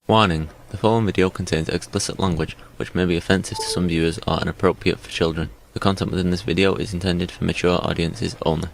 Warning: the following video contains explicit language which may be offensive to some viewers or inappropriate for children. The content within this video is intended for mature audiences only.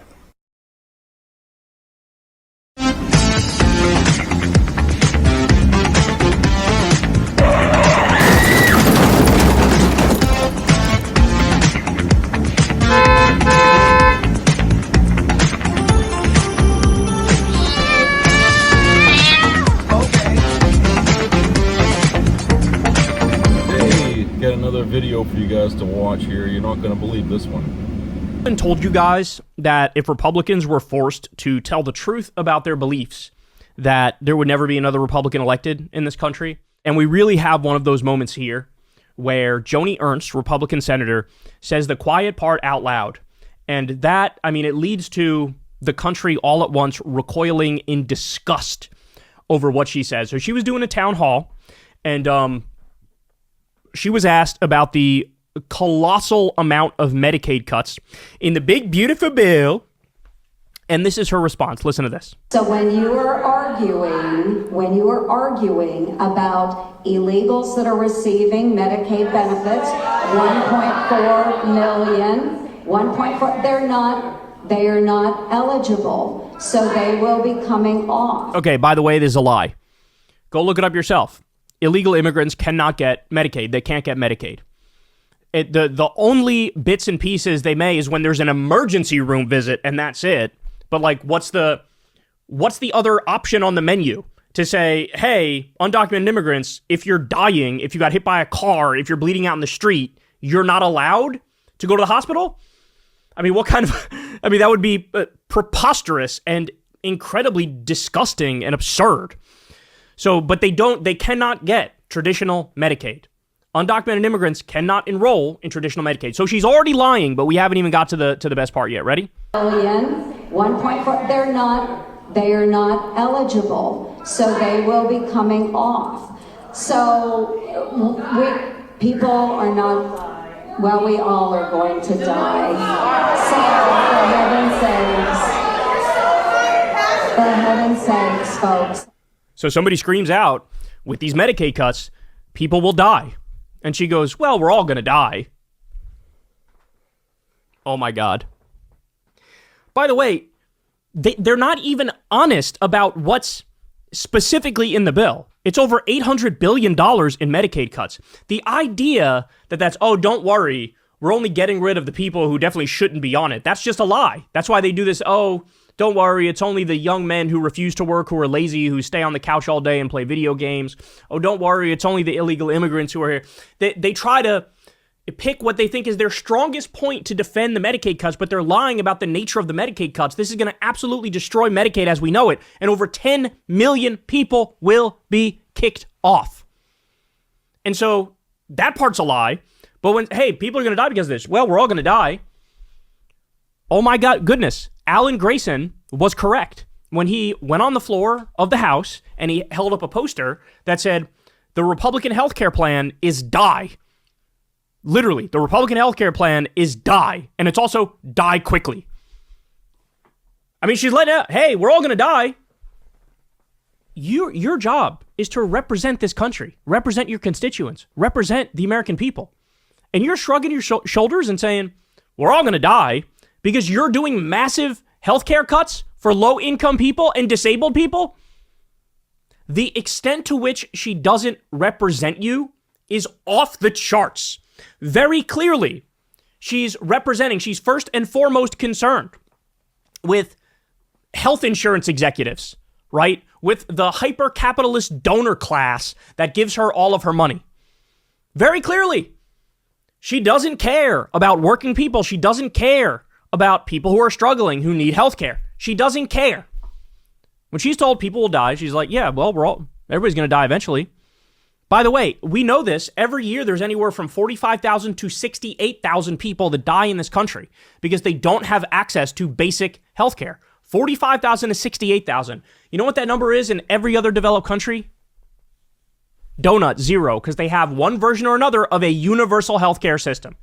Another video for you guys to watch here. You're not going to believe this one. I told you guys that if Republicans were forced to tell the truth about their beliefs, that there would never be another Republican elected in this country. And we really have one of those moments here where Joni Ernst, Republican senator, says the quiet part out loud. And that, I mean, it leads to the country all at once recoiling in disgust over what she says. So she was doing a town hall, and she was asked about the colossal amount of Medicaid cuts in the big, beautiful bill. And this is her response. Listen to this. So when you are arguing about illegals that are receiving Medicaid benefits, 1.4 million, 1.4, they are not eligible. So they will be coming off. Okay, by the way, this is a lie. Go look it up yourself. Illegal immigrants cannot get Medicaid. They can't get Medicaid. The only bits and pieces they may is when there's an emergency room visit, and that's it. But like, what's the other option on the menu to say, hey, undocumented immigrants, if you're dying, if you got hit by a car, if you're bleeding out in the street, you're not allowed to go to the hospital? I mean, what kind of, I mean, that would be preposterous and incredibly disgusting and absurd. So, but they cannot get traditional Medicaid. Undocumented immigrants cannot enroll in traditional Medicaid. So she's already lying, but we haven't even got to the best part yet. Ready? 1.4, they are not eligible. So they will be coming off. So people are not, well, we all are going to die. So for heaven's sakes, folks. So somebody screams out, with these Medicaid cuts, people will die. And she goes, well, we're all going to die. Oh my God. By the way, they're not even honest about what's specifically in the bill. It's over $800 billion in Medicaid cuts. The idea that that's, oh, don't worry, we're only getting rid of the people who definitely shouldn't be on it. That's just a lie. That's why they do this, oh, don't worry, it's only the young men who refuse to work, who are lazy, who stay on the couch all day and play video games. Oh, don't worry, it's only the illegal immigrants who are here. They try to pick what they think is their strongest point to defend the Medicaid cuts, but they're lying about the nature of the Medicaid cuts. This is going to absolutely destroy Medicaid as we know it, and over 10 million people will be kicked off. And so that part's a lie. But when, hey, people are going to die because of this. Well, we're all going to die. Oh my God, goodness. Alan Grayson was correct when he went on the floor of the House and he held up a poster that said, the Republican healthcare plan is die. Literally, the Republican healthcare plan is die. And it's also die quickly. I mean, she's letting out, hey, we're all going to die. Your job is to represent this country, represent your constituents, represent the American people. And you're shrugging your shoulders and saying, we're all going to die, because you're doing massive healthcare cuts for low-income people and disabled people? The extent to which she doesn't represent you is off the charts. Very clearly, she's first and foremost concerned with health insurance executives, right? With the hyper-capitalist donor class that gives her all of her money. Very clearly. She doesn't care about working people. She doesn't care about people who are struggling, who need health care. She doesn't care. When she's told people will die, she's like, yeah, well, everybody's going to die eventually. By the way, we know this. Every year there's anywhere from 45,000 to 68,000 people that die in this country because they don't have access to basic health care. 45,000 to 68,000. You know what that number is in every other developed country? Donut, zero, because they have one version or another of a universal healthcare system.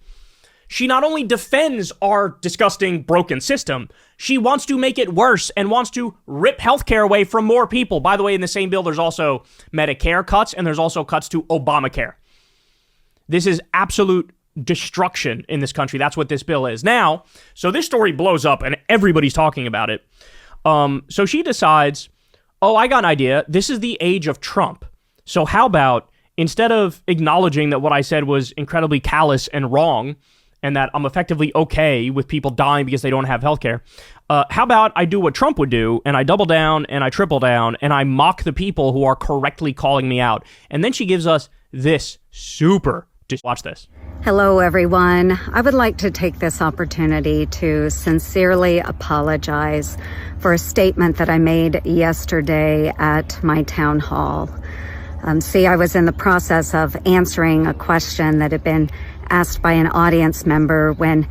She not only defends our disgusting, broken system, she wants to make it worse and wants to rip healthcare away from more people. By the way, in the same bill, there's also Medicare cuts, and there's also cuts to Obamacare. This is absolute destruction in this country. That's what this bill is. Now, so this story blows up, and everybody's talking about it. So she decides, oh, I got an idea. This is the age of Trump. So how about, instead of acknowledging that what I said was incredibly callous and wrong, and that I'm effectively okay with people dying because they don't have healthcare, how about I do what Trump would do, and I double down, and I triple down, and I mock the people who are correctly calling me out. And then she gives us this super... Just watch this. Hello, everyone. I would like to take this opportunity to sincerely apologize for a statement that I made yesterday at my town hall. I was in the process of answering a question that had been asked by an audience member when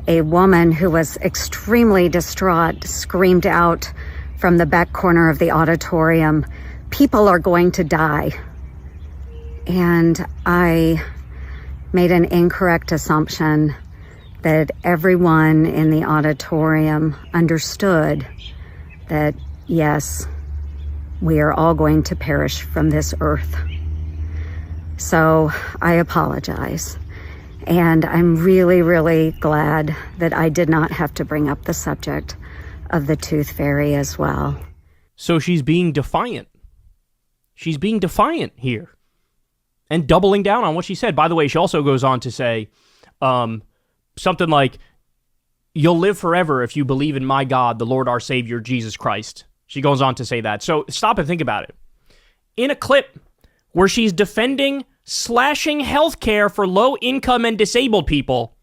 a woman who was extremely distraught screamed out from the back corner of the auditorium, "People are going to die." And I made an incorrect assumption that everyone in the auditorium understood that, yes, we are all going to perish from this earth. So I apologize. And I'm really, really glad that I did not have to bring up the subject of the tooth fairy as well. So she's being defiant. She's being defiant here. And doubling down on what she said. By the way, she also goes on to say something like, "You'll live forever if you believe in my God, the Lord our Savior, Jesus Christ." She goes on to say that. So stop and think about it. In a clip where she's defending slashing healthcare for low-income and disabled people,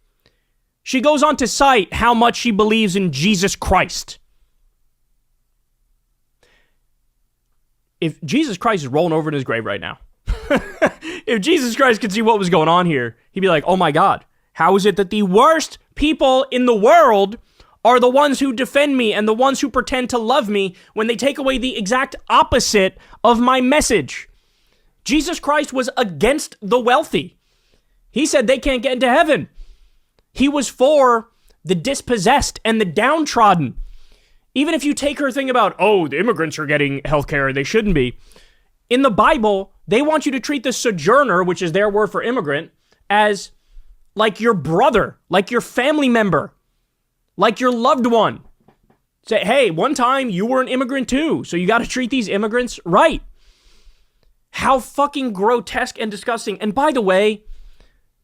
she goes on to cite how much she believes in Jesus Christ. If Jesus Christ is rolling over in his grave right now, if Jesus Christ could see what was going on here, he'd be like, oh my God, how is it that the worst people in the world are the ones who defend me and the ones who pretend to love me when they take away the exact opposite of my message? Jesus Christ was against the wealthy. He said they can't get into heaven. He was for the dispossessed and the downtrodden. Even if you take her thing about, oh, the immigrants are getting healthcare, they shouldn't be. In the Bible, they want you to treat the sojourner, which is their word for immigrant, as like your brother, like your family member, like your loved one. Say, hey, one time you were an immigrant too, so you got to treat these immigrants right. How fucking grotesque and disgusting. And by the way,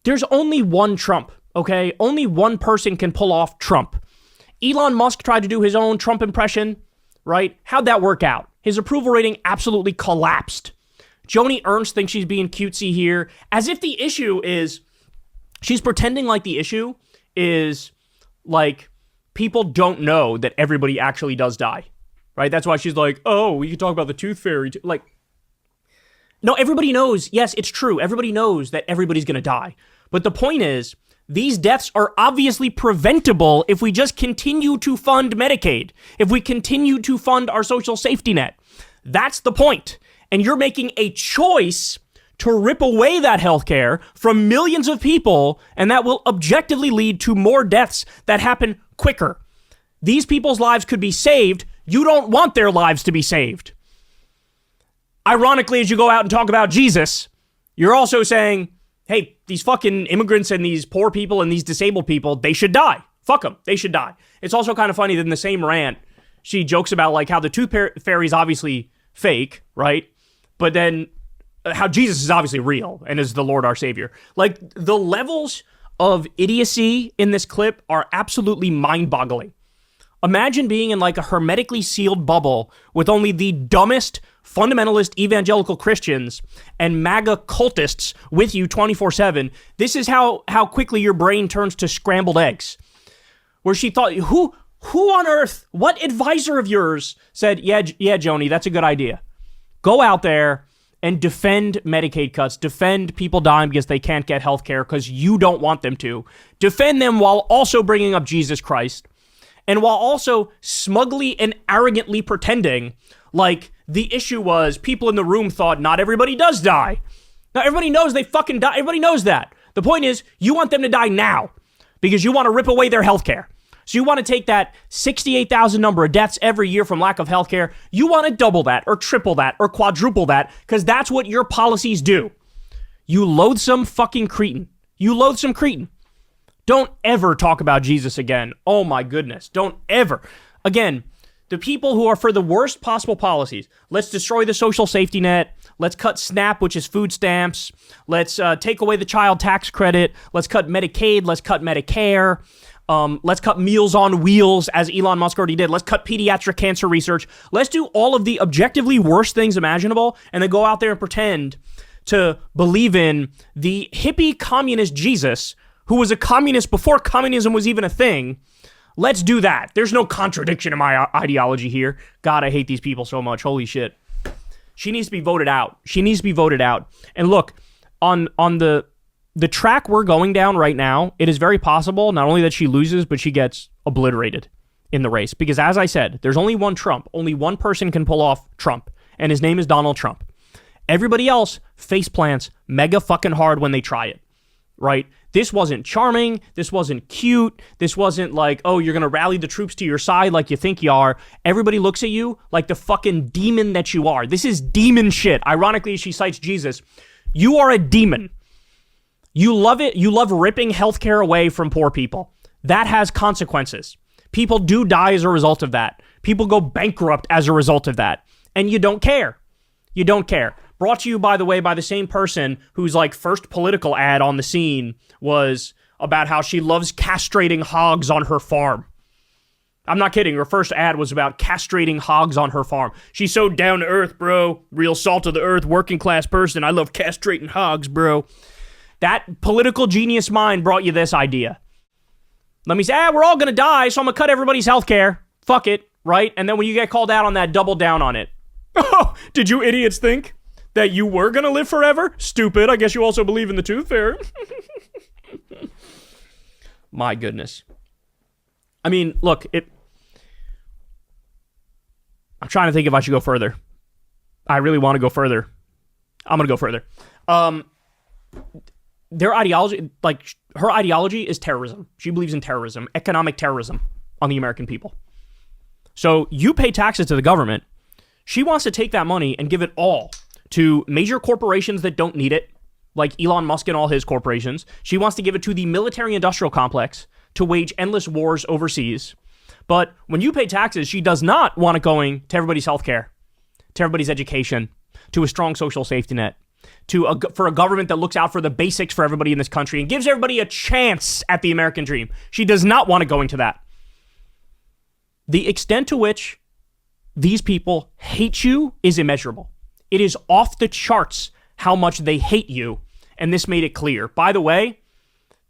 there's only one Trump, okay? Only one person can pull off Trump. Elon Musk tried to do his own Trump impression, right? How'd that work out? His approval rating absolutely collapsed. Joni Ernst thinks she's being cutesy here, as if the issue is, she's pretending like the issue is like people don't know that everybody actually does die, right? That's why she's like, oh, we can talk about the tooth fairy. Like, no, everybody knows. Yes, it's true. Everybody knows that everybody's going to die. But the point is, these deaths are obviously preventable if we just continue to fund Medicaid, if we continue to fund our social safety net. That's the point. And you're making a choice to rip away that healthcare from millions of people, and that will objectively lead to more deaths that happen quicker. These people's lives could be saved. You don't want their lives to be saved. Ironically, as you go out and talk about Jesus, you're also saying, hey, these fucking immigrants and these poor people and these disabled people, they should die. Fuck them. They should die. It's also kind of funny that in the same rant, she jokes about like how the tooth fairy is obviously fake, right? But then how Jesus is obviously real and is the Lord our Savior. Like, the levels of idiocy in this clip are absolutely mind-boggling. Imagine being in like a hermetically sealed bubble with only the dumbest fundamentalist evangelical Christians and MAGA cultists with you 24/7. This is how quickly your brain turns to scrambled eggs. Where she thought, who on earth, what advisor of yours said, yeah, Joni, that's a good idea. Go out there and defend Medicaid cuts, defend people dying because they can't get health care because you don't want them to. Defend them while also bringing up Jesus Christ. And while also smugly and arrogantly pretending like the issue was people in the room thought not everybody does die. Now, everybody knows they fucking die. Everybody knows that. The point is, you want them to die now. because you want to rip away their health care. So you want to take that 68,000 number of deaths every year from lack of health care. You want to double that or triple that or quadruple that because that's what your policies do. You loathsome fucking cretin. You loathsome cretin. Don't ever talk about Jesus again. Oh my goodness. Don't ever. Again, the people who are for the worst possible policies. Let's destroy the social safety net. Let's cut SNAP, which is food stamps. Let's take away the child tax credit. Let's cut Medicaid. Let's cut Medicare. Let's cut Meals on Wheels, as Elon Musk already did. Let's cut pediatric cancer research. Let's do all of the objectively worst things imaginable and then go out there and pretend to believe in the hippie communist Jesus, who was a communist before communism was even a thing. Let's do that. There's no contradiction in my ideology here. God, I hate these people so much. Holy shit. She needs to be voted out. She needs to be voted out. And look, on the track we're going down right now, it is very possible not only that she loses, but she gets obliterated in the race. Because as I said, there's only one Trump. Only one person can pull off Trump. And his name is Donald Trump. Everybody else face plants mega fucking hard when they try it. Right? This wasn't charming. This wasn't cute. This wasn't like, oh, you're going to rally the troops to your side like you think you are. Everybody looks at you like the fucking demon that you are. This is demon shit. Ironically, she cites Jesus. You are a demon. You love it. You love ripping healthcare away from poor people. That has consequences. People do die as a result of that. People go bankrupt as a result of that. And you don't care. You don't care. Brought to you, by the way, by the same person whose like first political ad on the scene was about how she loves castrating hogs on her farm. I'm not kidding. Her first ad was about castrating hogs on her farm. She's so down to earth, bro. Real salt of the earth, working class person. I love castrating hogs, bro. That political genius mind brought you this idea. Let me say, we're all going to die, so I'm going to cut everybody's health care. Fuck it, right? And then when you get called out on that, double down on it. Oh, did you idiots think that you were going to live forever? Stupid. I guess you also believe in the tooth fairy. My goodness. I mean, look, I'm trying to think if I should go further. I really want to go further. I'm going to go further. Their ideology, like her ideology is terrorism. She believes in terrorism, economic terrorism on the American people. So you pay taxes to the government. She wants to take that money and give it all to major corporations that don't need it, like Elon Musk and all his corporations. She wants to give it to the military-industrial complex to wage endless wars overseas. But when you pay taxes, she does not want it going to everybody's healthcare, to everybody's education, to a strong social safety net, for a government that looks out for the basics for everybody in this country and gives everybody a chance at the American dream. She does not want it going to that. The extent to which these people hate you is immeasurable. It is off the charts how much they hate you, and this made it clear. By the way,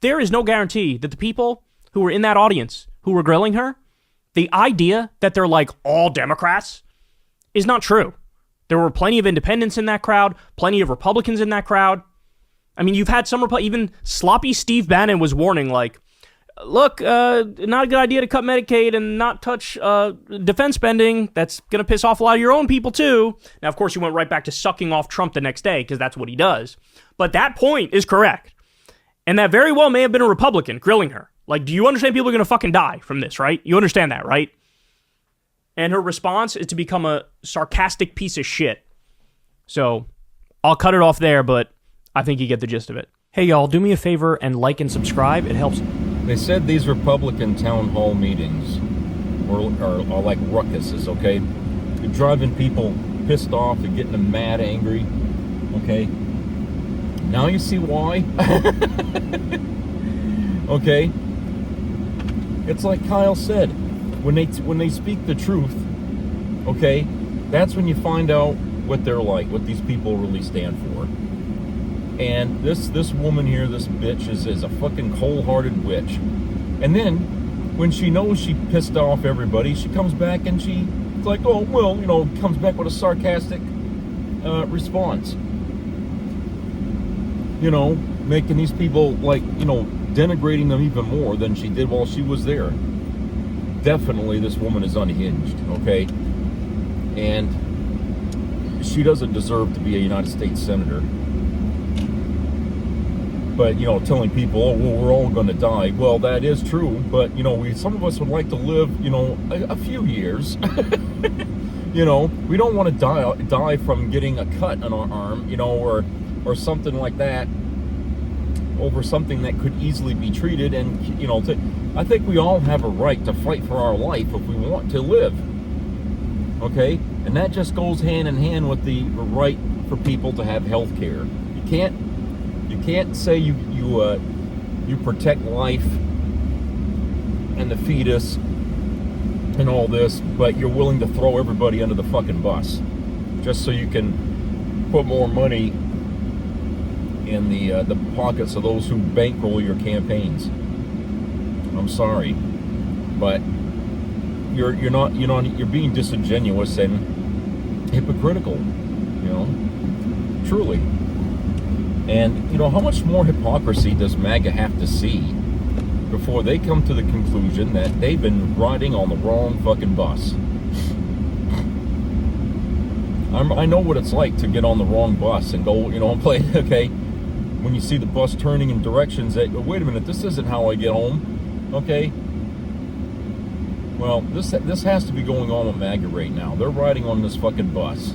there is no guarantee that the people who were in that audience who were grilling her, the idea that they're like all Democrats is not true. There were plenty of independents in that crowd, plenty of Republicans in that crowd. I mean, you've had some, even sloppy Steve Bannon was warning, like, look, not a good idea to cut Medicaid and not touch defense spending. That's going to piss off a lot of your own people, too. Now, of course, he went right back to sucking off Trump the next day, because that's what he does. But that point is correct. And that very well may have been a Republican grilling her. Like, do you understand people are going to fucking die from this, right? You understand that, right? And her response is to become a sarcastic piece of shit. So, I'll cut it off there, but I think you get the gist of it. Hey, y'all, do me a favor and like and subscribe. It helps. They said these Republican town hall meetings are like ruckuses, okay? You're driving people pissed off, they're getting them mad, angry, okay? Now you see why? Okay? It's like Kyle said, when they speak the truth, okay, that's when you find out what they're like, what these people really stand for. And this woman here, this bitch, is a fucking cold-hearted witch. And then, when she knows she pissed off everybody, she comes back and she's like, oh, well, comes back with a sarcastic response. Making these people, denigrating them even more than she did while she was there. Definitely, this woman is unhinged, okay? And she doesn't deserve to be a United States Senator. But, you know, telling people, oh, well, we're all going to die. Well, that is true. But, you know, some of us would like to live, you know, a few years. You know, we don't want to die from getting a cut on our arm, you know, or something like that, over something that could easily be treated. And, you know, I think we all have a right to fight for our life if we want to live. Okay? And that just goes hand in hand with the right for people to have health care. You can't say you protect life and the fetus and all this, but you're willing to throw everybody under the fucking bus just so you can put more money in the pockets of those who bankroll your campaigns. I'm sorry, but you're being disingenuous and hypocritical, you know, truly. And, you know, how much more hypocrisy does MAGA have to see before they come to the conclusion that they've been riding on the wrong fucking bus? I know what it's like to get on the wrong bus and go, you know, and play, okay, when you see the bus turning in directions that, wait a minute, this isn't how I get home, okay? Well, this has to be going on with MAGA right now. They're riding on this fucking bus,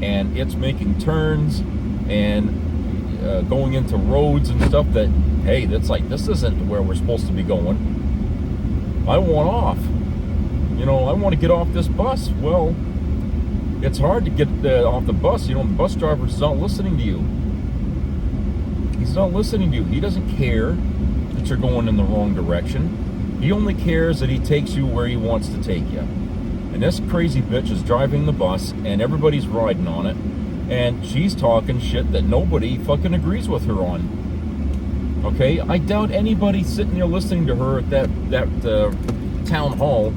and it's making turns and going into roads and stuff that, hey, that's like, this isn't where we're supposed to be going. I want off. You know, I want to get off this bus. Well, it's hard to get off the bus. You know, the bus driver's not listening to you. He's not listening to you. He doesn't care that you're going in the wrong direction. He only cares that he takes you where he wants to take you. And this crazy bitch is driving the bus, and everybody's riding on it. And she's talking shit that nobody fucking agrees with her on. Okay? I doubt anybody sitting there listening to her at that town hall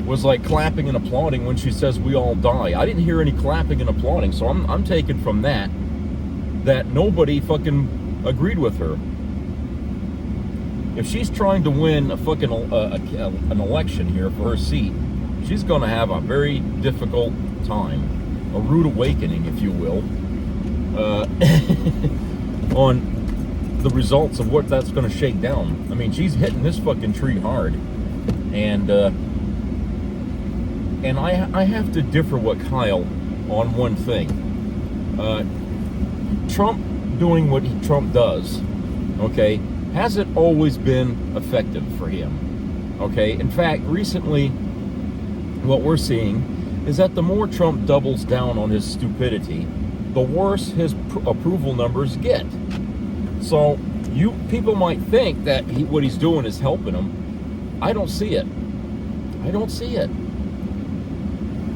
was like clapping and applauding when she says we all die. I didn't hear any clapping and applauding, so I'm taking from that nobody fucking agreed with her. If she's trying to win a fucking an election here for her seat, she's going to have a very difficult time. A rude awakening, if you will, on the results of what that's going to shake down. I mean, she's hitting this fucking tree hard, and I have to differ with Kyle on one thing. Trump doing what Trump does, okay, hasn't always been effective for him. Okay, in fact, recently, what we're seeing is that the more Trump doubles down on his stupidity, the worse his approval numbers get. So people might think that what he's doing is helping him. I don't see it. I don't see it.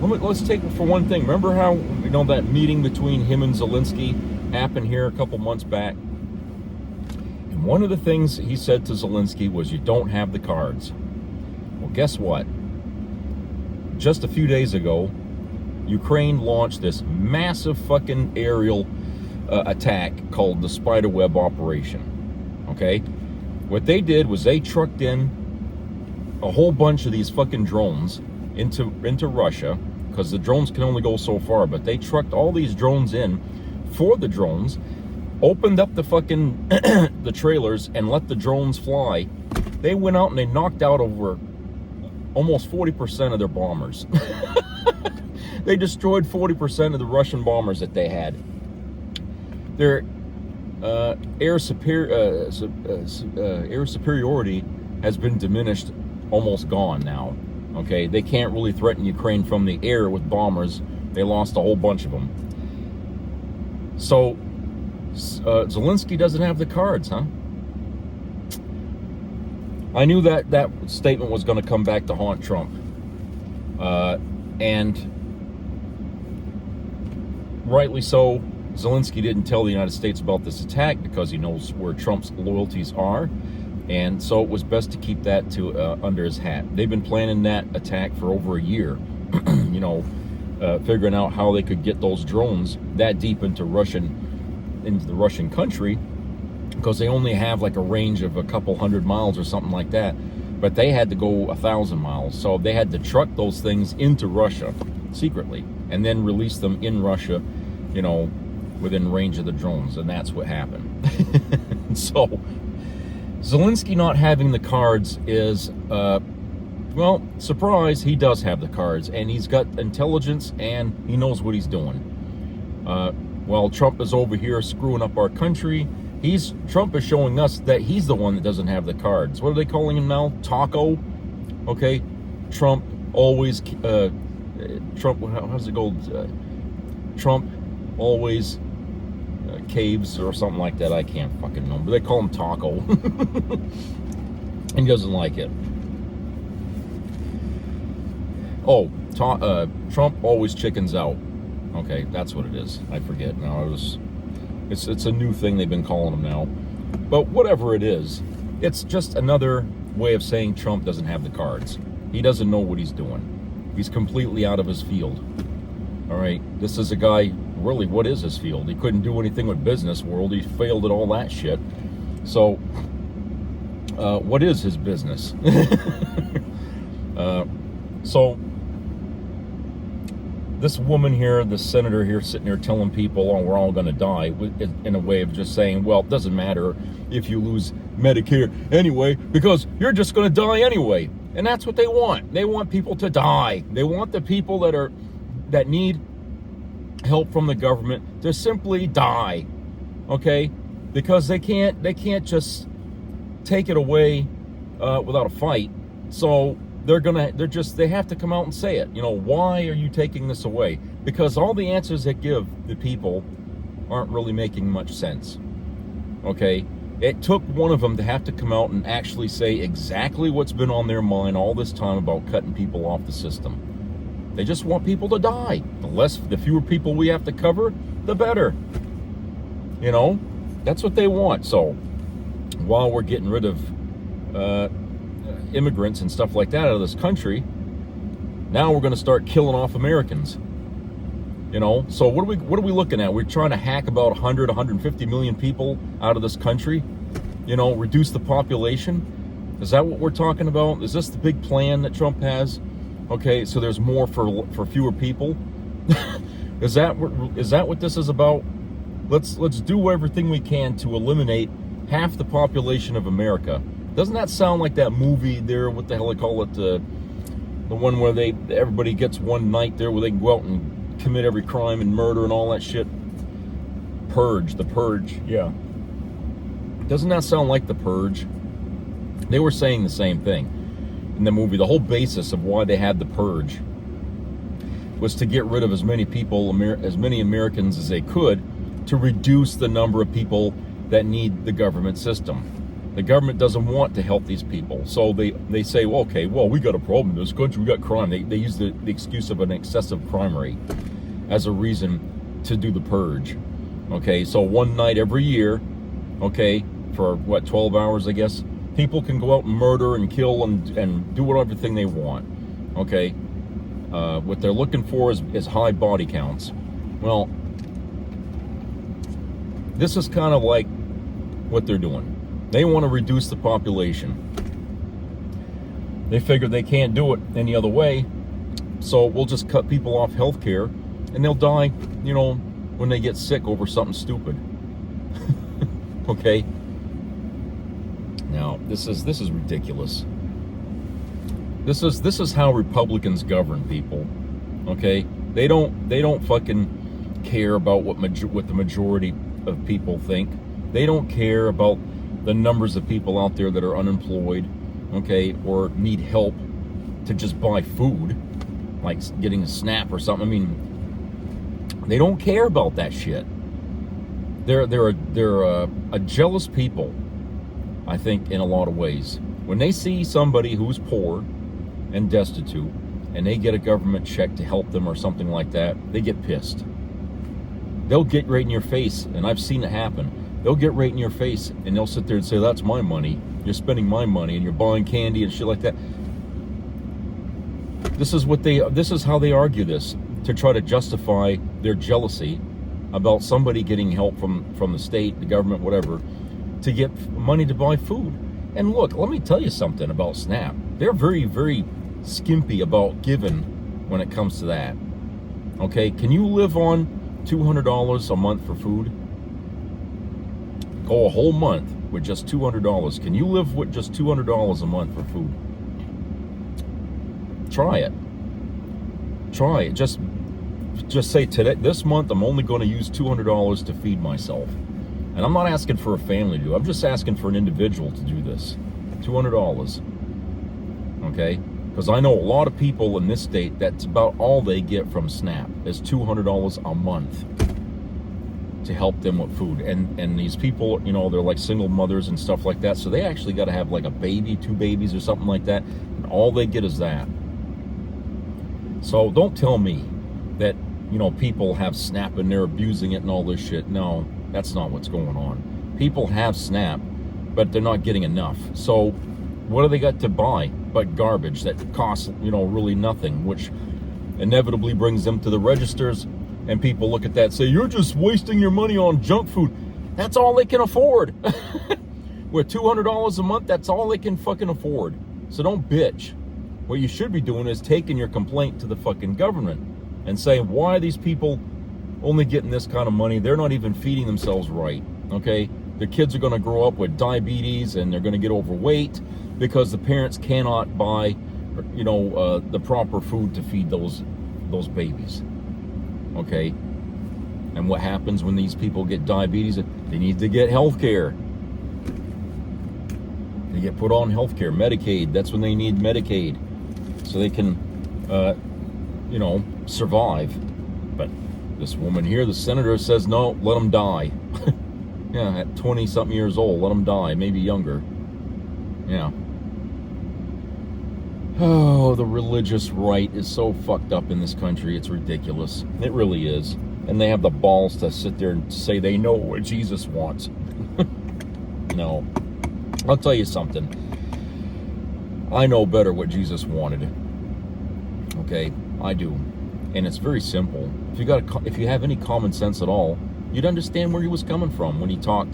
Let's take it for one thing. Remember how, you know, that meeting between him and Zelensky happened here a couple months back? And one of the things he said to Zelensky was, you don't have the cards. Well, guess what? Just a few days ago, Ukraine launched this massive fucking aerial attack called the Spiderweb Operation. Okay? What they did was they trucked in a whole bunch of these fucking drones into Russia, because the drones can only go so far, but they trucked all these drones in for the drones, opened up the fucking the trailers and let the drones fly. They went out and they knocked out over almost 40% of their bombers. They destroyed 40% of the Russian bombers that they had. Their air superiority has been diminished, almost gone now. Okay, they can't really threaten Ukraine from the air with bombers. They lost a whole bunch of them. So Zelensky doesn't have the cards, huh? I knew that statement was going to come back to haunt Trump. And rightly so, Zelensky didn't tell the United States about this attack because he knows where Trump's loyalties are. And so it was best to keep that under his hat. They've been planning that attack for over a year, you know, figuring out how they could get those drones that deep into the Russian country, because they only have like a range of a couple 100 miles or something like that. But they had to go 1,000 miles. So they had to truck those things into Russia secretly and then release them in Russia, you know, within range of the drones. And that's what happened. So Zelensky not having the cards is, well, surprise, he does have the cards, and he's got intelligence, and he knows what he's doing. While Trump is over here screwing up our country, Trump is showing us that he's the one that doesn't have the cards. What are they calling him now? Taco? Okay, Trump always, Trump, how's it go? Trump always caves or something like that. I can't fucking know, but they call him Taco. And he doesn't like it. Oh, Trump always chickens out. Okay, that's what it is. I forget now. It's a new thing they've been calling him now. But whatever it is, it's just another way of saying Trump doesn't have the cards. He doesn't know what he's doing. He's completely out of his field. All right, this is a guy, really, what is his field? He couldn't do anything with business world. He failed at all that shit. So, what is his business? So, this woman here, this senator here, sitting here telling people, oh, we're all going to die, in a way of just saying, well, it doesn't matter if you lose Medicare anyway, because you're just going to die anyway. And that's what they want. They want people to die. They want the people that need help from the government to simply die, okay? Because they can't just take it away without a fight. So they have to come out and say it. You know, why are you taking this away? Because all the answers they give the people aren't really making much sense. Okay? It took one of them to have to come out and actually say exactly what's been on their mind all this time about cutting people off the system. They just want people to die. The fewer people we have to cover, the better. You know? That's what they want. So, while we're getting rid of immigrants and stuff like that out of this country, now we're going to start killing off Americans. You know, so what are we looking at? We're trying to hack about 150 million people out of this country. You know, reduce the population. Is that what we're talking about? Is this the big plan that Trump has? Okay, so there's more for fewer people. Is that what this is about? Let's do everything we can to eliminate half the population of America. Doesn't that sound like that movie there? What the hell they call it? The one where everybody gets one night there where they can go out and commit every crime and murder and all that shit. The Purge, yeah. Doesn't that sound like The Purge? They were saying the same thing in the movie. The whole basis of why they had The Purge was to get rid of as many people, as many Americans as they could, to reduce the number of people that need the government system. The government doesn't want to help these people. So they say, well, okay, well, we got a problem in this country, we got crime. They use the excuse of an excessive crime rate as a reason to do the purge. Okay, so one night every year, okay, for 12 hours, I guess, people can go out and murder and kill and do everything they want. Okay, what they're looking for is high body counts. Well, this is kind of like what they're doing. They want to reduce the population. They figure they can't do it any other way, so we'll just cut people off health care, and they'll die, you know, when they get sick over something stupid. Okay? Now, this is ridiculous. This is how Republicans govern people. Okay? They don't fucking care about what the majority of people think. They don't care about the numbers of people out there that are unemployed, okay, or need help to just buy food, like getting a SNAP or something. I mean, they don't care about that shit. They're a jealous people, I think, in a lot of ways. When they see somebody who's poor and destitute, and they get a government check to help them or something like that, they get pissed. They'll get right in your face, and I've seen it happen. They'll get right in your face, and they'll sit there and say, that's my money. You're spending my money, and you're buying candy and shit like that. This is how they argue this, to try to justify their jealousy about somebody getting help from the state, the government, whatever, to get money to buy food. And look, let me tell you something about SNAP. They're very, very skimpy about giving when it comes to that. Okay, can you live on $200 a month for food? Go a whole month with just $200. Can you live with just $200 a month for food? Try it. Try it. Just say today, this month, I'm only going to use $200 to feed myself. And I'm not asking for a family to do it. I'm just asking for an individual to do this. $200. Okay? Because I know a lot of people in this state, that's about all they get from SNAP is $200 a month to help them with food. And these people, you know, they're like single mothers and stuff like that. So they actually got to have like a baby, 2 babies or something like that. And all they get is that. So don't tell me that, you know, people have SNAP and they're abusing it and all this shit. No, that's not what's going on. People have SNAP, but they're not getting enough. So what do they got to buy but garbage that costs, you know, really nothing, which inevitably brings them to the registers, and people look at that and say, you're just wasting your money on junk food. That's all they can afford. With $200 a month, that's all they can fucking afford. So don't bitch. What you should be doing is taking your complaint to the fucking government and saying, why are these people only getting this kind of money? They're not even feeding themselves right, okay? The kids are going to grow up with diabetes and they're going to get overweight because the parents cannot buy, you know, the proper food to feed those babies, okay? And what happens when these people get diabetes? They need to get health care. They get put on health care, Medicaid. That's when they need Medicaid, so they can, you know, survive. But this woman here, the senator, says, no, let them die. Yeah, at 20-something years old, let them die, maybe younger. Yeah. Oh, the religious right is so fucked up in this country. It's ridiculous. It really is. And they have the balls to sit there and say they know what Jesus wants. No. I'll tell you something. I know better what Jesus wanted. Okay? I do. And it's very simple. If you have any common sense at all, you'd understand where he was coming from when he talked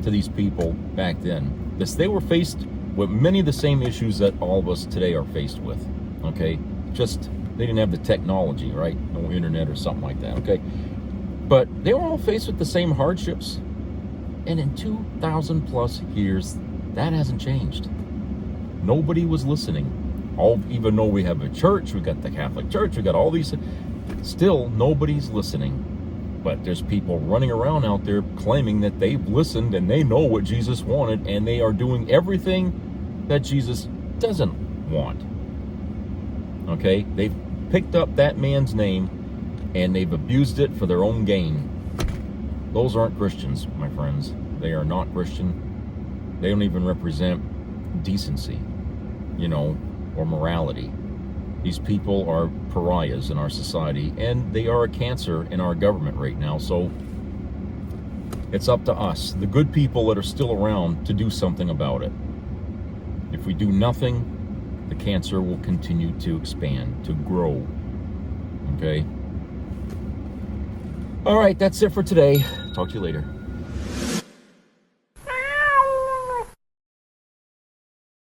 to these people back then. They were faced with many of the same issues that all of us today are faced with, okay? Just, they didn't have the technology, right? No internet or something like that, okay? But they were all faced with the same hardships. And in 2,000 plus years, that hasn't changed. Nobody was listening. Even though we have a church, we got the Catholic Church, we got all these, still nobody's listening. But there's people running around out there claiming that they've listened and they know what Jesus wanted, and they are doing everything that Jesus doesn't want. Okay? They've picked up that man's name and they've abused it for their own gain. Those aren't Christians, my friends. They are not Christian. They don't even represent decency, you know, or morality. These people are pariahs in our society, and they are a cancer in our government right now. So it's up to us, the good people that are still around, to do something about it. If we do nothing, the cancer will continue to expand, to grow. Okay? All right, that's it for today. Talk to you later.